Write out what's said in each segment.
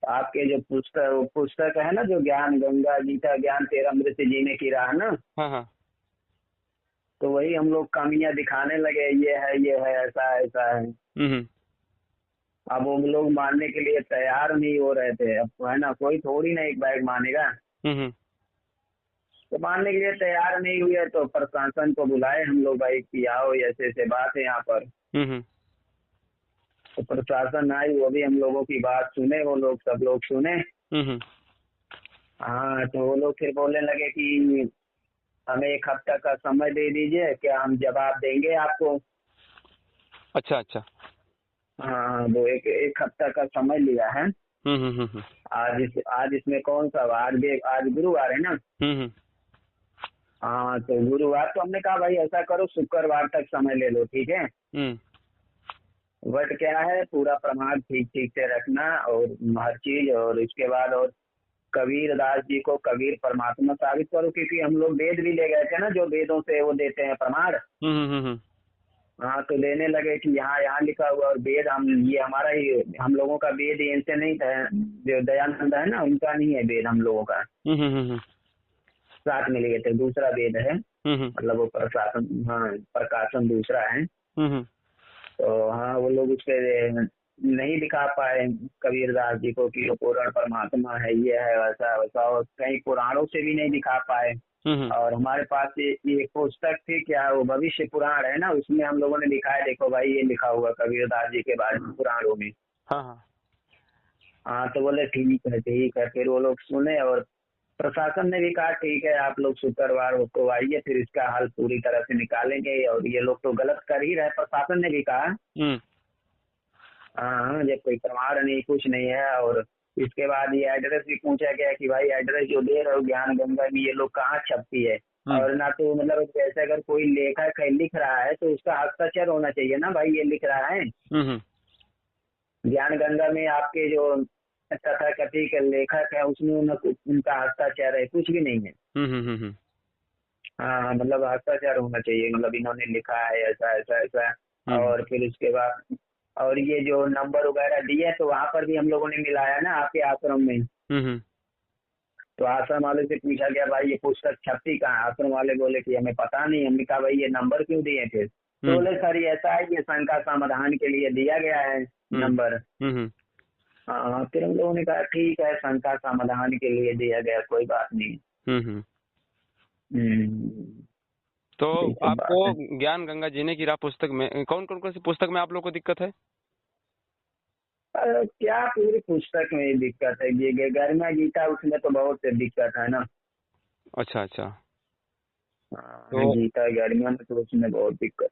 आपके जो पुस्तक पुस्तक है ना, जो ज्ञान गंगा गीता ज्ञान तेरा अमृत जीने की राह ना, हाँ हाँ। तो वही हम लोग कमियां दिखाने लगे, ये है ऐसा है। हम्म। अब वो लोग मानने के लिए तैयार नहीं हो रहे थे, अब है ना, कोई थोड़ी ना एक बाइक मानेगा। हम्म। तो मानने के लिए तैयार नहीं हुए तो प्रशासन को बुलाए हम लोग, भाई कि आओ ऐसे ऐसे बात है यहाँ पर। हम्म। तो प्रशासन आई, वो भी हम लोगों की बात सुने, वो लोग सब लोग सुने। हम्म। हाँ, तो वो लोग फिर बोलने लगे कि हमें एक हफ्ता का समय दे दीजिए, क्या हम जवाब देंगे आपको। अच्छा अच्छा। हाँ, वो एक एक हफ्ता का समय लिया है। हम्म। आज इसमें कौन सा वार, आज गुरुवार है ना। हम्म। हाँ, तो गुरुवार तो हमने कहा भाई ऐसा करो शुक्रवार तक समय ले लो, ठीक है। हम्म। बट क्या है, पूरा प्रमाण ठीक ठीक से रखना और हर चीज, और इसके बाद और कबीर दास जी को कबीर परमात्मा साबित करो, क्योंकि हम लोग वेद भी ले गए थे ना, जो वेदों से वो देते हैं प्रमाण। हम्म। हाँ, तो देने लगे कि यहाँ यहाँ लिखा हुआ, और वेद हम ये हमारा ही, हम लोगों का वेद इनसे नहीं था, जो दयानंद है ना उनका नहीं है वेद हम लोगों का, हम्म। साथ में लिए थे, दूसरा वेद है। हम्म। मतलब वो प्रशासन, हाँ प्रकाशन दूसरा है। हम्म। तो हाँ, वो लोग उस पे नहीं दिखा पाए कबीरदास जी को कि वो पूर्ण परमात्मा है, ये है वैसा वैसा, और कई पुराणों से भी नहीं दिखा पाए। हम्म। और हमारे पास ये पुस्तक थी, क्या वो भविष्य पुराण है ना, उसमें हम लोगों ने लिखा है, देखो भाई ये लिखा हुआ कबीरदास जी के बारे में पुराणों में। हाँ हाँ। हाँ, तो बोले ठीक है ठीक है, फिर वो लोग सुने, और प्रशासन ने भी कहा ठीक है आप लोग शुक्रवार को आइए, फिर इसका हल पूरी तरह से निकालेंगे, और ये लोग तो गलत कर ही रहे, प्रशासन ने भी कहा। हम्म। हाँ, जब कोई प्रमाण नहीं कुछ नहीं है। और इसके बाद ये एड्रेस भी पूछा गया कि भाई एड्रेस जो दे रहे हो ज्ञान गंगा में, ये लोग कहाँ छपती है। हम्म। और ना तो मतलब जैसे अगर कोई लेखक है लिख रहा है तो उसका हस्ताक्षर होना चाहिए ना, भाई ये लिख रहा है। हम्म। ज्ञान गंगा में आपके जो तथाकथित लेखक है उसमें उनका हस्ताक्षर है, कुछ भी नहीं है। हम्म। हाँ, मतलब हस्ताक्षर होना चाहिए, मतलब इन्होंने लिखा है ऐसा ऐसा ऐसा। हम्म। और फिर उसके बाद और ये जो नंबर वगैरह दिए, तो वहाँ पर भी हम लोगों ने मिलाया ना आपके आश्रम में। हम्म। तो आश्रम वाले से पूछा गया भाई ये पुस्तक छपती कहाँ है, आश्रम वाले बोले कि हमें पता नहीं। हमने कहा भाई ये नंबर क्यों दिए थे, तो हम्म। बोले सर ये ऐसा है, ये शंका समाधान के लिए दिया गया है नंबर। हम्म। हाँ, फिर हम लोगों ने कहा ठीक है, शंका समाधान के लिए दिया गया, कोई बात नहीं। हम्म। हम्म, तो यही सब आपको बात है। ज्ञान गंगा जीने की राह पुस्तक में कौन सी पुस्तक में आप लोग को दिक्कत है? क्या पूरी पुस्तक में ही दिक्कत है, ये गरिमा गीता उसमें तो बहुत दिक्कत है ना। अच्छा अच्छा। हाँ, तो गीता गरिमा में तो उसमें बहुत दिक्कत।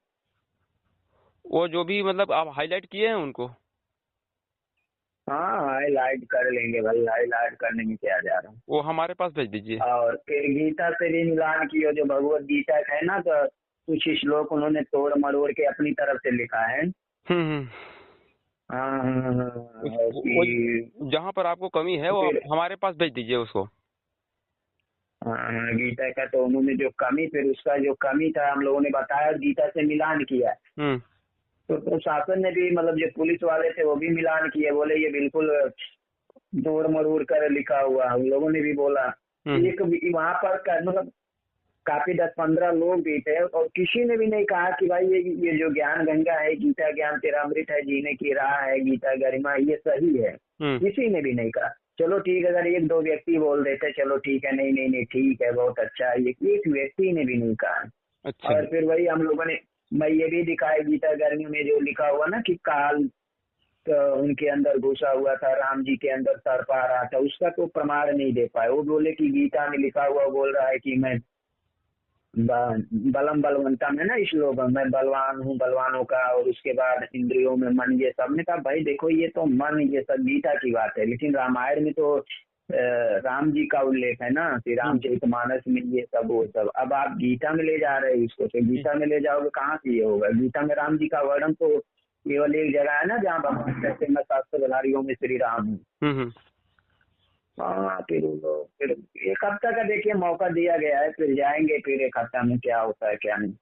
वो जो भी मतलब आप हाईलाइट किए हैं उनको? हाँ, हाईलाइट कर लेंगे भाई, हाईलाइट करने में क्या जा रहा है। वो हमारे पास भेज दीजिए। और फिर गीता से भी मिलान किया, जो भगवत गीता है ना, तो कुछ श्लोक उन्होंने तोड़ मरोड़ के अपनी तरफ से लिखा है। हम्म। हाँ हाँ हाँ हाँ, वो कि जहाँ पर आपको कमी है वो फिर हमारे पास भेज दीजिए उसको। हाँ, गीता का तो उन्होंने जो कमी, फिर उसका जो कमी था हम लोगों ने बताया और गीता से मिलान किया। हम्म। तो प्रशासन ने भी, मतलब जो पुलिस वाले थे वो भी मिलान किए, बोले ये बिल्कुल तोड़ मरोड़ कर लिखा हुआ। हम लोगों ने भी बोला, हम्म। एक वहां पर मतलब काफी 10-15 लोग भी थे, और किसी ने भी नहीं कहा कि भाई ये जो ज्ञान गंगा है, गीता ज्ञान तेरा अमृत है, जीने की राह है, गीता गरिमा, ये सही है। हम्म। किसी ने भी नहीं कहा। चलो ठीक है, अगर एक दो व्यक्ति बोल देते चलो ठीक है, नहीं नहीं नहीं ठीक है बहुत अच्छा है, ये एक व्यक्ति ने भी नहीं कहा। अच्छा। और फिर वही हम लोगों ने, मैं ये भी दिखाया गीता गरिमा में जो लिखा हुआ ना कि काल उनके अंदर घुसा हुआ था, राम जी के अंदर तड़पा रहा था, उसका तो प्रमाण नहीं दे पाए। वो बोले कि गीता में लिखा हुआ बोल रहा है कि मैं बलम बलवंतम है ना श्लोक, मैं बलवान हूँ बलवानों का, और उसके बाद इंद्रियों में मन, ये सब। ने कहा भाई देखो ये तो मन, ये सब गीता की बात है, लेकिन रामायण में तो राम जी का उल्लेख है ना कि हम्म। रामचरितमानस में ये सब वो सब। अब आप गीता में ले जा रहे हो इसको, तो गीता में ले जाओगे कहाँ से ये होगा। गीता में राम जी का वर्णन तो केवल एक जगह है ना जहाँ भगवान कहते हैं मैं 700 में श्री राम हूँ। हम्म। हाँ, फिर एक हफ्ता का देखिए मौका दिया गया है, फिर जाएंगे, फिर एक हफ्ता में क्या होता है क्या नहीं।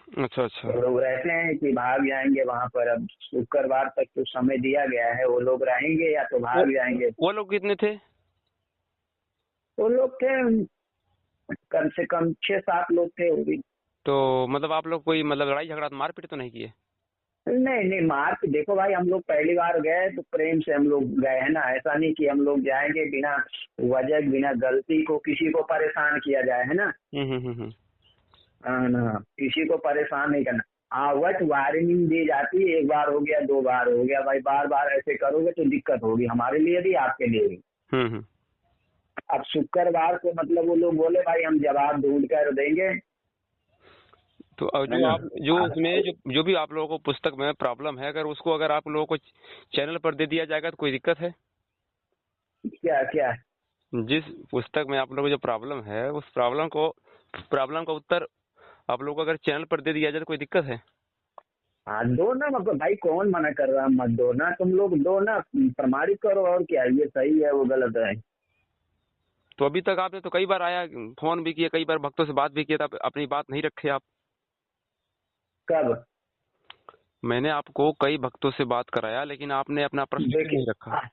अच्छा अच्छा। वो लोग रहते हैं कि भाग जाएंगे वहां पर। अब शुक्रवार तक तो समय दिया गया है, वो लोग रहेंगे या तो वो भाग जाएंगे। वो लोग कितने थे? वो लोग थे कम से कम 6-7 लोग थे वो भी। तो मतलब आप लोग कोई मतलब लड़ाई झगड़ा मारपीट तो नहीं किए? नहीं नहीं, मार्क देखो भाई, हम लोग पहली बार गए तो प्रेम से हम लोग गए हैं ना। ऐसा नहीं कि हम लोग जाएंगे बिना वजह बिना गलती को किसी को परेशान किया जाए, है ना। हम्म। हाँ ना, किसी को परेशान नहीं करना। आवट वार्निंग दी जाती है, एक बार हो गया, 2 बार हो गया भाई, बार बार ऐसे करोगे तो दिक्कत होगी हमारे लिए भी आपके लिए भी। हम्म। अब शुक्रवार को मतलब वो लोग बोले भाई हम जवाब ढूंढ कर देंगे, तो है जो ना। आप जो उसमें जो भी आप लोगों को पुस्तक में प्रॉब्लम है, अगर उसको अगर आप लोगों को चैनल पर दे दिया जाएगा तो कोई दिक्कत है? क्या क्या। जिस पुस्तक में आप लोगों को जो प्रॉब्लम है, उस प्रॉब्लम का उत्तर आप लोगों को अगर चैनल पर दे दिया जाए तो कोई दिक्कत है? हाँ दो ना, मतलब भाई कौन मना कर रहा है, मत दो ना, तुम लोग दो ना, प्रमाणित करो और क्या, ये सही है वो गलत है। तो अभी तक आपने तो कई बार आया, फोन भी किया, कई बार भक्तों से बात भी किया था, अपनी बात नहीं रखे आप। कब। मैंने आपको कई भक्तों से बात कराया, लेकिन आपने अपना प्रश्न क्यों देखिए नहीं रखा?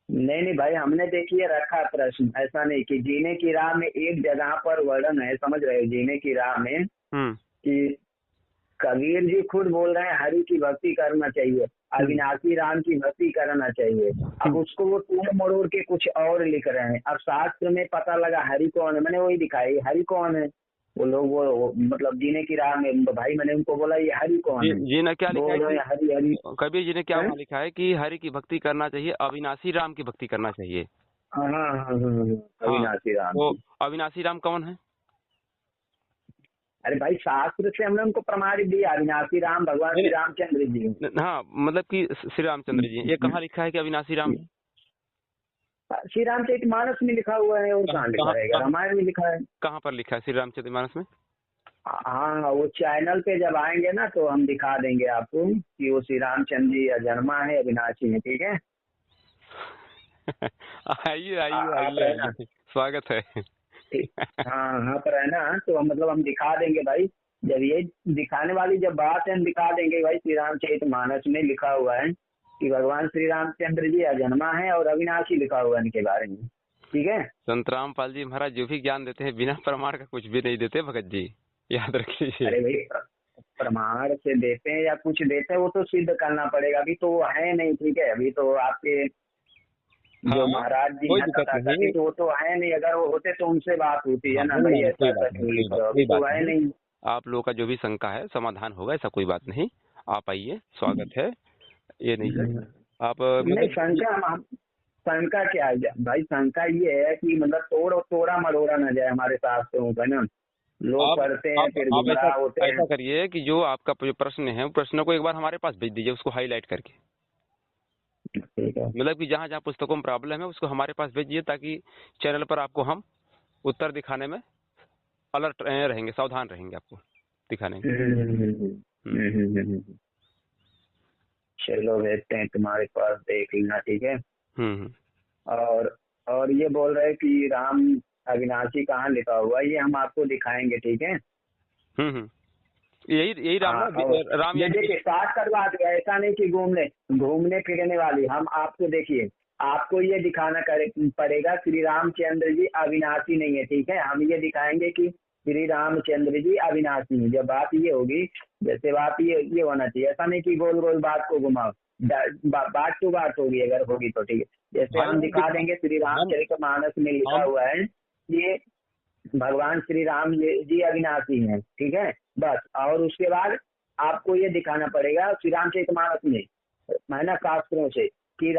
नहीं नहीं भाई, हमने देखिए रखा प्रश्न। ऐसा नहीं कि जीने की राह में एक जगह पर वर्णन है, समझ रहे हो, जीने की राह में हम्म कि कबीर जी खुद बोल रहे हैं हरि की भक्ति करना चाहिए, हम्म अविनाशी राम की भक्ति करना चाहिए। अब हम्म। उसको वो तोड़ मरोड़ के कुछ और लिख रहे हैं। अब शास्त्र में पता लगा हरि कौन है, मैंने वही दिखाई हरि कौन है। वो लोग वो मतलब जीने की राह में भाई मैंने उनको बोला ये हरि कौन जी है, जी ने क्या लिखा है बोल रहे कि हैं हरि हरि। कबीर जी ने क्या हैं? वहाँ लिखा है कि हरि की भक्ति करना चाहिए, अविनाशी राम की भक्ति करना चाहिए। हाँ हाँ हाँ हाँ, हाँ, हाँ, अविनाशी राम तो की। अविनाशी राम कौन है? अरे भाई शास्त्र से हमने उनको प्रमाणित दिया, अविनाशी राम भगवान नहीं श्री रामचंद्र जी। हाँ, मतलब कि श्री रामचंद्र जी, ये कहाँ लिखा है कि अविनाशी राम है? श्री रामचरितमानस में लिखा हुआ है, और कहाँ कहाँ लिखा कहाँ रहेगा, कहाँ रामायण में लिखा है। कहाँ पर लिखा है श्री रामचरितमानस में? हाँ वो चैनल पे जब आएंगे ना तो हम दिखा देंगे आपको कि वो श्री रामचंद्र जी अजन्मा है, अविनाशी है, ठीक है। आइए आइए आप आइए है ना, आइए, स्वागत है। ठीक। हाँ हाँ पर है ना, तो मतलब हम दिखा देंगे भाई। जब ये दिखाने वाली जब बात है हम दिखा देंगे भाई, श्री रामचरितमानस में लिखा हुआ है कि भगवान श्री रामचंद्र जी अजन्मा है और अविनाशी लिखा हुआ है इनके बारे में, ठीक है। संत रामपाल जी महाराज जो भी ज्ञान देते हैं बिना प्रमाण का कुछ भी नहीं देते भगत जी, याद रखिए। अरे भाई प्रमाण से देते हैं या कुछ देते हैं वो तो सिद्ध करना पड़ेगा, अभी तो वो है नहीं, ठीक है। अभी तो आपके जो हाँ, महाराज जी कोई हैं दिक्कत नहीं। तथाकथित वो तो है नहीं, अगर वो होते तो उनसे बात होती है हाँ, ना नहीं भाई, नहीं, ऐसा कोई ऐसा बात नहीं, क्यों लिख रहे हो, कोई अभी तो बात है नहीं। नहीं। आप लोगों का जो भी शंका है समाधान होगा, ऐसा कोई बात नहीं। आप आइए, स्वागत है। ये नहीं है आप नहीं मतलब शंका क्या है भाई, शंका ये है कि मतलब तोड़ा मरोड़ा ना जाए हमारे शास्त्रों का ना, लोग आप पढ़ते हैं फिर आप ऐसा गुमराह होते हैं। ऐसा करिए कि जो आपका जो प्रश्न है, वो प्रश्न को एक बार हमारे पास भेज दीजिए, उसको हाईलाइट करके। ठीक है। मतलब कि जहाँ जहाँ पुस्तकों में प्रॉब्लम है उसको हमारे पास भेजिए, ताकि चैनल पर आपको हम उत्तर दिखाने में अलर्ट रहेंगे, सावधान रहेंगे आपको दिखाने में। हम्म चलो भेजते हैं तुम्हारे पास, देख लेना, ठीक है। हम्म। और और ये बोल रहे हैं कि राम अविनाशी कहाँ लिखा हुआ है, ये हम आपको दिखाएंगे, ठीक है। हम्म। यही यही राम हाँ ना, और राम ये यानी देखिए साठ कर बात है, ऐसा नहीं कि घूमने घूमने फिरने वाली, हम आपको देखिए आपको ये दिखाना पड़ेगा श्री रामचंद्र जी अविनाशी नहीं है, ठीक है। हम ये दिखाएंगे कि श्री रामचंद्र जी अविनाशी है। जब बात ये होगी, जैसे बात ये होना चाहिए, ऐसा नहीं कि गोल गोल बात को घुमाओ, बात टू बात होगी, अगर होगी तो ठीक है। जैसे भाई हम दिखा देंगे श्री हम रामचरितमानस में लिखा हम हुआ है ये भगवान श्री राम जी अविनाशी हैं, ठीक है, बस। और उसके बाद आपको ये दिखाना पड़ेगा श्री रामचरितमानस में, है ना, शास्त्रों से कि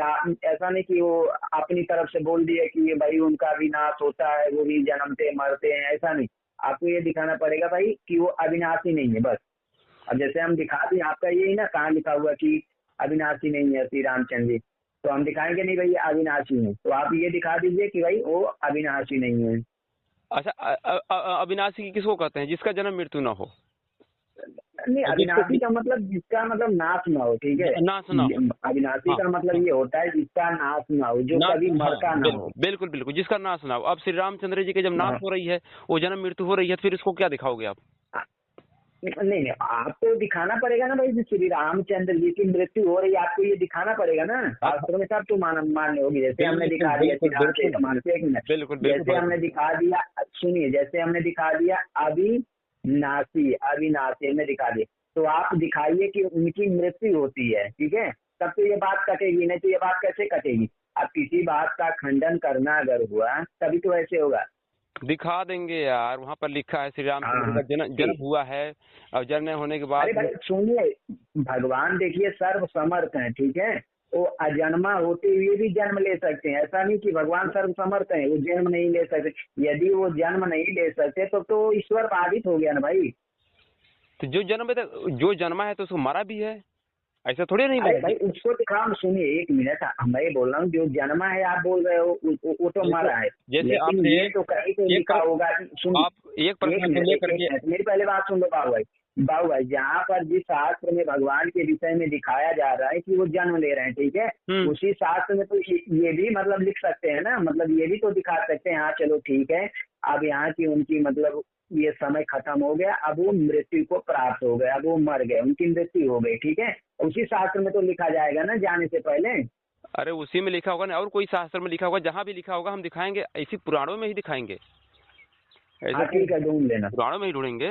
ऐसा नहीं कि वो अपनी तरफ से बोल दिए कि ये भाई उनका भी नाश होता है, वो भी जन्मते मरते हैं, ऐसा नहीं। आपको ये दिखाना पड़ेगा भाई कि वो अविनाशी नहीं है, बस। अब जैसे हम दिखा दें, आपका यही ना कहाँ लिखा हुआ कि अविनाशी नहीं है श्री रामचंद्र जी, तो हम दिखाएंगे नहीं भाई ये अविनाशी है, तो आप ये दिखा दीजिए कि भाई वो अविनाशी नहीं है। अच्छा, अविनाशी किसको कहते हैं? जिसका जन्म मृत्यु ना हो, नहीं, और अविनाशी का मतलब जिसका मतलब नाश ना हो, ठीक है। नाश ना हो। अविनाशी हाँ का मतलब हाँ, ये होता है जिसका नाश ना हो, जो नाश, कभी हाँ मरता ना हो। बिल्कुल बिल्कुल बिल्कुल, जिसका नाश ना हो। अब श्री रामचंद्र जी के जब नाश हाँ, हो रही है, वो जन्म मृत्यु हो रही है, फिर इसको क्या दिखाओगे आप? नहीं नहीं, आपको दिखाना पड़ेगा ना भाई, श्री रामचंद्र जी की मृत्यु हो रही है, आपको ये दिखाना पड़ेगा ना, शास्त्रों में सब तो मान्य होगी। जैसे हमने दिखा दिया एक मिनट, जैसे हमने दिखा दिया, सुनिए, जैसे हमने दिखा दिया अविनाशी, अविनाशी हमने दिखा दिया, तो आप दिखाइए कि उनकी मृत्यु होती है, ठीक है, तब तो ये बात कटेगी, नहीं तो ये बात कैसे कटेगी। अब किसी बात का खंडन करना अगर हुआ तभी तो ऐसे होगा। दिखा देंगे यार, वहाँ पर लिखा है श्री रामचंद्र का जन्म हुआ है, और जन्म होने के बाद। अरे भाई सुनिए, भगवान देखिए सर्व समर्थ हैं, ठीक है, वो अजन्मा होते हुए भी जन्म ले सकते हैं, ऐसा नहीं कि भगवान सर्व समर्थ हैं वो जन्म नहीं ले सकते। यदि वो जन्म नहीं ले सकते तो ईश्वर बाधित हो गया ना भाई। तो जो जन्मा है तो उसको मारा भी है, ऐसा थोड़ी नहीं अरे भाई उसको दिखाओ, सुनिए एक मिनट, मैं बोल रहा हूँ जो जन्मा है आप बोल रहे हो वो तो मरा है, जैसे आपने ये तो कहीं तो लिखा होगा। मेरी पहले बात सुन लो बाबू भाई, जहाँ पर जिस शास्त्र में भगवान के विषय में दिखाया जा रहा है कि वो जन्म ले रहे हैं, ठीक है, उसी शास्त्र में तो ये भी मतलब लिख सकते हैं ना, मतलब ये भी तो दिखा सकते हैं, हाँ चलो ठीक है, अब यहाँ की उनकी मतलब ये समय खत्म हो गया, अब वो मृत्यु को प्राप्त हो गया, अब वो मर गए, उनकी मृत्यु हो गई, ठीक है, उसी शास्त्र में तो लिखा जाएगा ना जाने से पहले। अरे उसी में लिखा होगा ना, और कोई शास्त्र में लिखा होगा, जहाँ भी लिखा होगा हम दिखाएंगे, इसी पुराणों में ही दिखाएंगे, ऐसा ठीक है, ढूंढ लेना, पुराणों में ही ढूंढेंगे।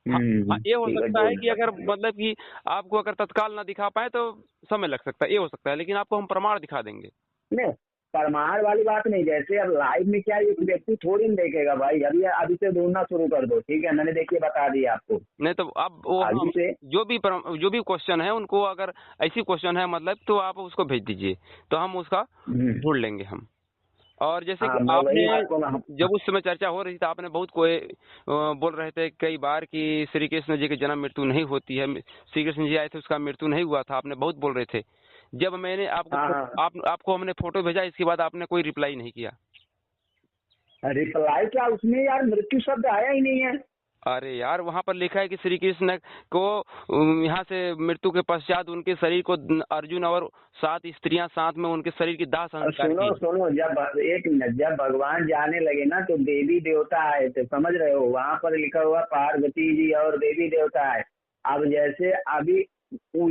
हाँ, ये हो सकता है कि अगर मतलब कि आपको अगर तत्काल ना दिखा पाए तो समय लग सकता है, ये हो सकता है, लेकिन आपको हम प्रमाण दिखा देंगे। नहीं, प्रमाण वाली बात नहीं, जैसे अब लाइव में क्या एक व्यक्ति थोड़ी नहीं देखेगा भाई, अभी से ढूंढना शुरू कर दो, ठीक है, मैंने देखिए बता दिया आपको। नहीं तो अब वो जो भी क्वेश्चन है उनको, अगर ऐसी क्वेश्चन है मतलब, तो आप उसको भेज दीजिए, तो हम उसका ढूंढ लेंगे हम। और जैसे कि आपने जब उस समय चर्चा हो रही थी, आपने बहुत कोई बोल रहे थे कई बार कि श्री कृष्ण जी की जन्म मृत्यु नहीं होती है, श्री कृष्ण जी आए थे उसका मृत्यु नहीं हुआ था, आपने बहुत बोल रहे थे। जब मैंने आपको हमने फोटो भेजा, इसके बाद आपने कोई रिप्लाई नहीं किया। रिप्लाई क्या, उसमें यार मृत्यु शब्द आया ही नहीं है। अरे यार, वहाँ पर लिखा है कि श्री कृष्ण को यहाँ से मृत्यु के पश्चात उनके शरीर को अर्जुन और 7 स्त्रियां साथ में उनके शरीर की दाह संस्कार की। सुनो, जब एक मिनट, जब भगवान जाने लगे ना तो देवी देवता आए थे, समझ रहे हो, वहाँ पर लिखा हुआ पार्वती जी और देवी देवता आए। अब जैसे अभी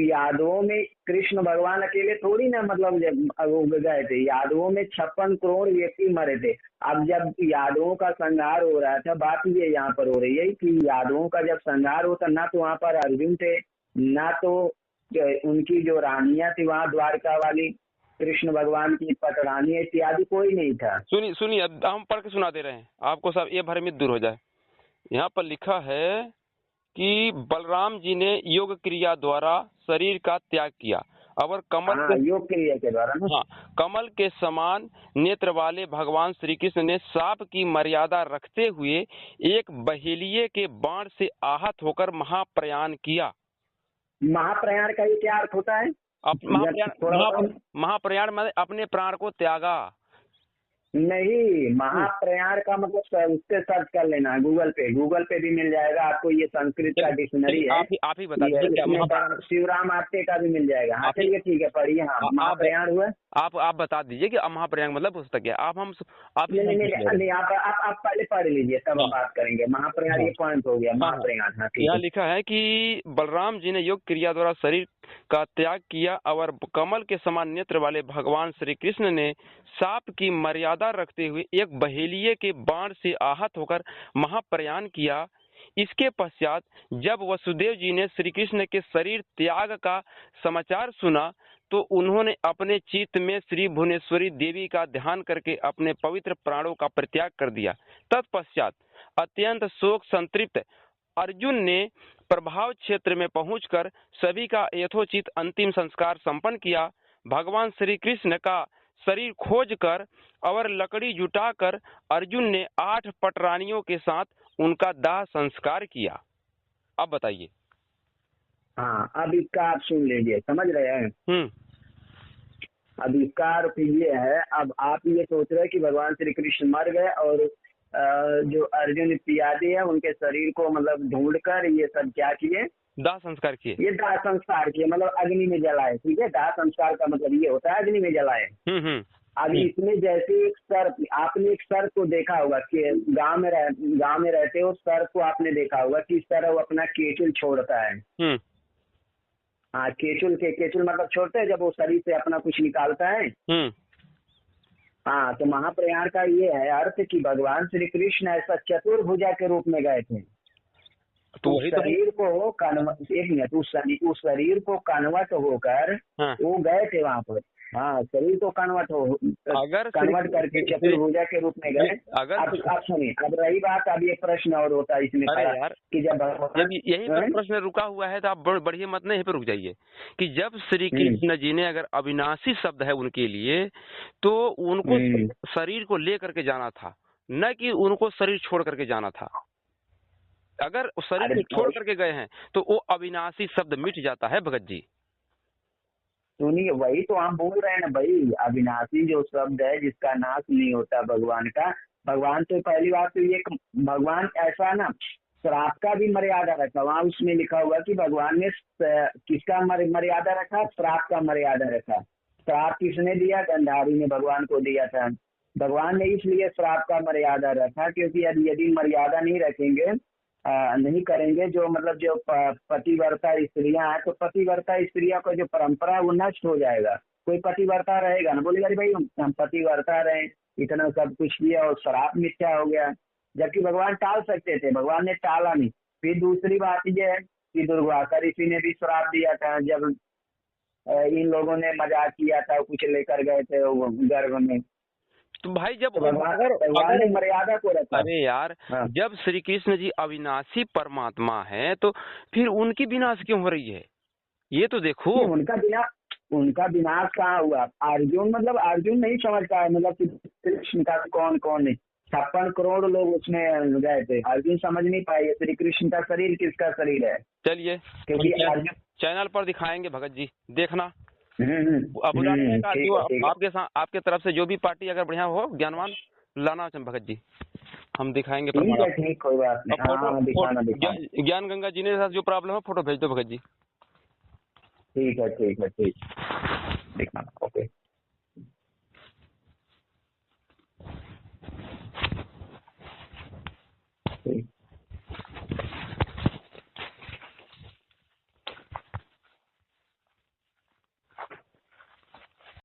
यादवों में कृष्ण भगवान अकेले थोड़ी ना मतलब गए थे, यादवों में 56 करोड़ व्यक्ति मरे थे। अब जब यादवों का संहार हो रहा था, बात ये यहाँ पर हो रही है कि यादवों का जब संहार होता, ना तो वहाँ पर अर्जुन थे, ना तो उनकी जो रानियां थी वहाँ द्वारका वाली कृष्ण भगवान की पटरानी इत्यादि कोई नहीं था। सुनिए हम पढ़ के सुना दे रहे हैं आपको, सब ये भ्रमित दूर हो जाए। यहाँ पर लिखा है कि बलराम जी ने योग क्रिया द्वारा शरीर का त्याग किया और योग क्रिया के द्वारा ना, कमल के समान नेत्र वाले भगवान श्री कृष्ण ने सांप की मर्यादा रखते हुए एक बहेलिये के बाण से आहत होकर महाप्रयाण किया। महाप्रयाण का ये क्या अर्थ होता है? महाप्रयाण में अपने प्राण को त्यागा नहीं, महाप्रयाण का मतलब उससे सर्च कर लेना गूगल पे भी मिल जाएगा आपको, ये संस्कृत का डिक्शनरी है, आप ही बता दीजिए। शिवराम आपटे का भी मिल जाएगा। हाँ चलिए ठीक है, पढ़िए। हाँ, महाप्रयाण हुआ, आप बता दीजिए कि महाप्रयाण मतलब पुस्तक है। आप पहले पढ़ लीजिए तब हम बात करेंगे। महाप्रयाण ये पॉइंट हो गया, महाप्रयाण। हाँ, यहाँ लिखा है कि बलराम जी ने योग क्रिया द्वारा शरीर का त्याग किया और कमल के समान नेत्र वाले भगवान श्री कृष्ण ने सांप की मर्यादा रखते हुए एक बहेलिये के बाण से आहत होकर महाप्रयाण किया। इसके पश्चात जब वसुदेव जी ने श्री कृष्ण के शरीर त्याग का समाचार सुना तो उन्होंने अपने चित्त में श्री भुवनेश्वरी देवी का ध्यान करके अपने पवित्र प्राणों का परित्याग कर दिया। तत्पश्चात अत्यंत शोक संतृप्त अर्जुन ने प्रभाव क्षेत्र में पहुंचकर सभी का यथोचित अंतिम संस्कार संपन्न किया। भगवान श्री कृष्ण का शरीर खोजकर और लकड़ी जुटाकर अर्जुन ने 8 पटरानियों के साथ उनका दाह संस्कार किया। अब बताइए। हाँ, अब इसका आप सुन लीजिए, समझ रहे हैं। अब इसका अर्थ ये है, अब आप ये सोच रहे हैं कि भगवान श्री कृष्ण मर गए और जो अर्जुन इत्यादि है उनके शरीर को मतलब ढूंढकर ये सब क्या किए, दाह संस्कार किए। ये दाह संस्कार किए मतलब अग्नि में जलाए, ठीक है। दाह संस्कार का मतलब ये होता है अग्नि में जलाए। अब इसमें जैसे एक सर्प, आपने एक सर्प को देखा होगा कि गांव में रहते हो, सर्प को आपने देखा होगा किस तरह वो अपना केचुल छोड़ता है। हाँ, केचुल मतलब छोड़ते हैं जब वो शरीर से अपना कुछ निकालता है। हाँ, तो महाप्रयाण का ये है अर्थ कि भगवान श्री कृष्ण ऐसा चतुर्भुजा के रूप में गए थे। तो शरीर को एक मिनट, उस शरीर को कन्वर्ट होकर वो गए थे वहाँ पर। हाँ, शरीर को कन्वर्ट करके चतुर्भुजा के रूप में गए। आप सुनिए, अब रही बात, अब ये प्रश्न और होता है इसमें कि जब यही पर प्रश्न रुका हुआ है तो आप बढ़िए मत, नहीं पे रुक जाइए कि जब श्री कृष्ण जी ने अगर अविनाशी शब्द है उनके लिए, तो उनको शरीर को ले करके जाना था, न कि उनको शरीर छोड़ करके जाना था। अगर शरीर को छोड़ करके गए हैं तो वो अविनाशी शब्द मिट जाता है भगत जी। सुनिए, वही तो हम बोल रहे हैं ना भाई, अविनाशी जो शब्द है जिसका नाश नहीं होता भगवान का। भगवान तो पहली बात तो ये भगवान ऐसा ना, श्राप का भी मर्यादा रखा। वहाँ उसमें लिखा हुआ कि भगवान ने किसका मर्यादा रखा, श्राप का मर्यादा रखा। श्राप किसने दिया, गंधारी ने भगवान को दिया था। भगवान ने इसलिए श्राप का मर्यादा रखा क्योंकि यदि मर्यादा नहीं रखेंगे, नहीं करेंगे, जो मतलब जो पतिव्रता स्त्रियां हैं, तो पतिव्रता स्त्रियों का जो परंपरा वो नष्ट हो जाएगा। कोई पतिव्रता रहेगा ना, बोलेगा भाई हम पतिव्रता रहे, इतना सब कुछ किया और श्राप मिथ्या हो गया। जबकि भगवान टाल सकते थे, भगवान ने टाला नहीं। फिर दूसरी बात यह है कि दुर्वासा ऋषि ने भी श्राप दिया था जब इन लोगों ने मजाक किया था, कुछ लेकर गए थे गर्भ में। तो भाई जब अगर मर्यादा को रखा, अरे यार, जब श्री कृष्ण जी अविनाशी परमात्मा है तो फिर उनकी विनाश क्यों हो रही है, ये तो देखो। उनका विनाश कहाँ हुआ? अर्जुन नहीं समझ पाया, मतलब कृष्ण का कौन कौन है। 56 करोड़ लोग उसमें गए थे, अर्जुन समझ नहीं पाए श्री कृष्ण का शरीर किसका शरीर है। चलिए क्योंकि चैनल पर दिखाएंगे भगत जी, देखना। जो आपके तरफ से जो भी पार्टी अगर बढ़िया हो, ज्ञानवान लाना भगत जी, हम दिखाएंगे। ठीक, कोई बात नहीं। ज्ञान गंगा जी ने साथ जो प्रॉब्लम है फोटो भेज दो भगत जी। ठीक है, दिखाना। ओके।